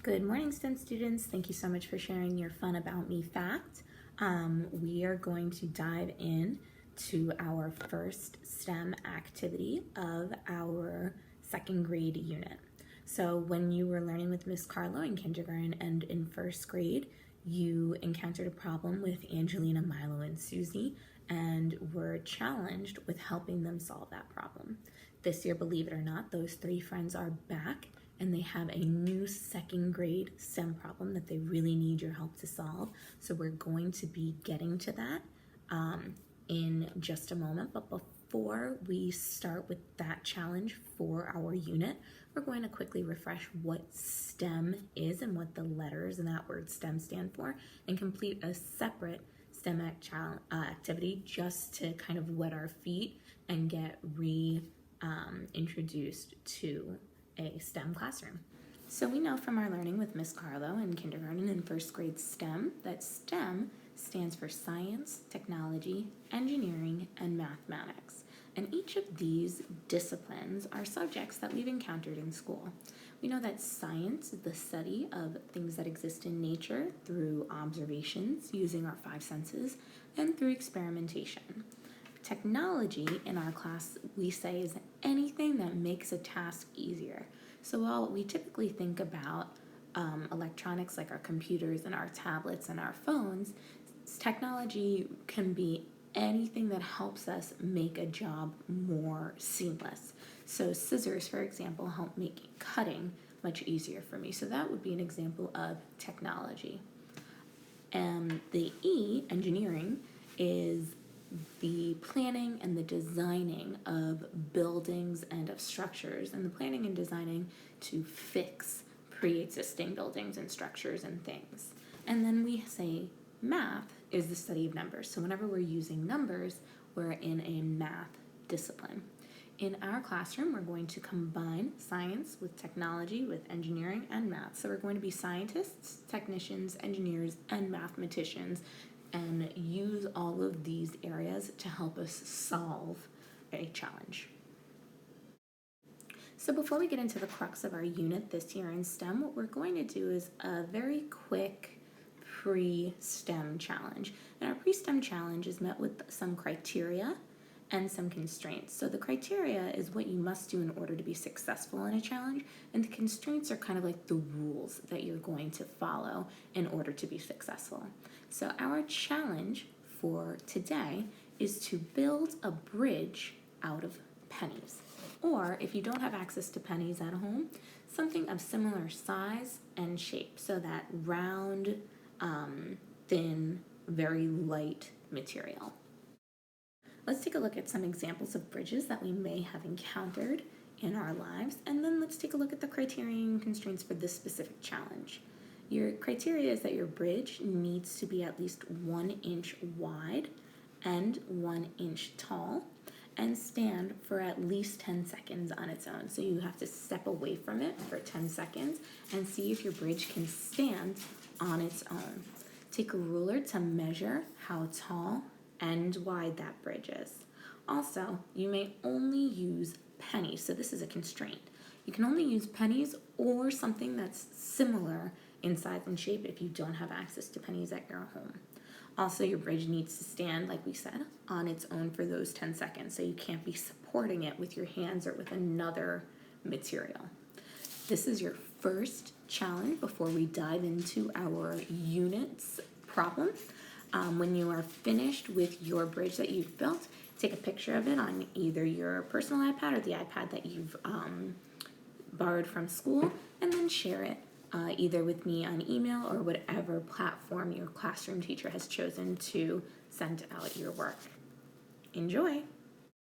Good morning, STEM students. Thank you so much for sharing your fun about me fact. We are going to dive in to our first STEM activity of our second grade unit. So when you were learning with Miss Carlo in kindergarten and in first grade, you encountered a problem with Angelina, Milo, and Susie and were challenged with helping them solve that problem. This year, believe it or not, those three friends are back and they have a new second grade STEM problem that they really need your help to solve. So we're going to be getting to that in just a moment. But before we start with that challenge for our unit, we're going to quickly refresh what STEM is and what the letters in that word STEM stand for, and complete a separate STEM activity just to kind of wet our feet and get introduced to a STEM classroom. So we know from our learning with Miss Carlo in kindergarten and first grade STEM that STEM stands for science, technology, engineering, and mathematics. And each of these disciplines are subjects that we've encountered in school. We know that science is the study of things that exist in nature through observations using our five senses and through experimentation. Technology in our class, we say, is anything that makes a task easier. So while we typically think about electronics like our computers and our tablets and our phones, technology can be anything that helps us make a job more seamless. So scissors, for example, help make cutting much easier for me. So that would be an example of technology. And the E, engineering, is the planning and the designing of buildings and of structures, and the planning and designing to fix pre-existing buildings and structures and things. And then we say math is the study of numbers. So whenever we're using numbers, we're in a math discipline. In our classroom, we're going to combine science with technology, with engineering and math. So we're going to be scientists, technicians, engineers, and mathematicians, and use all of these areas to help us solve a challenge. So before we get into the crux of our unit this year in STEM, what we're going to do is a very quick pre-STEM challenge. And our pre-STEM challenge is met with some criteria and some constraints. So the criteria is what you must do in order to be successful in a challenge, and the constraints are kind of like the rules that you're going to follow in order to be successful. So our challenge for today is to build a bridge out of pennies. Or if you don't have access to pennies at home, something of similar size and shape. So that round, thin, very light material. Let's take a look at some examples of bridges that we may have encountered in our lives, and then let's take a look at the criteria and constraints for this specific challenge. Your criteria is that your bridge needs to be at least 1 inch wide and 1 inch tall and stand for at least 10 seconds on its own. So you have to step away from it for 10 seconds and see if your bridge can stand on its own. Take a ruler to measure how tall and wide that bridge is. Also, you may only use pennies, so this is a constraint. You can only use pennies or something that's similar in size and shape if you don't have access to pennies at your home. Also, your bridge needs to stand, like we said, on its own for those 10 seconds, so you can't be supporting it with your hands or with another material. This is your first challenge before we dive into our unit's problem. When you are finished with your bridge that you've built, take a picture of it on either your personal iPad or the iPad that you've borrowed from school, and then share it either with me on email or whatever platform your classroom teacher has chosen to send out your work. Enjoy!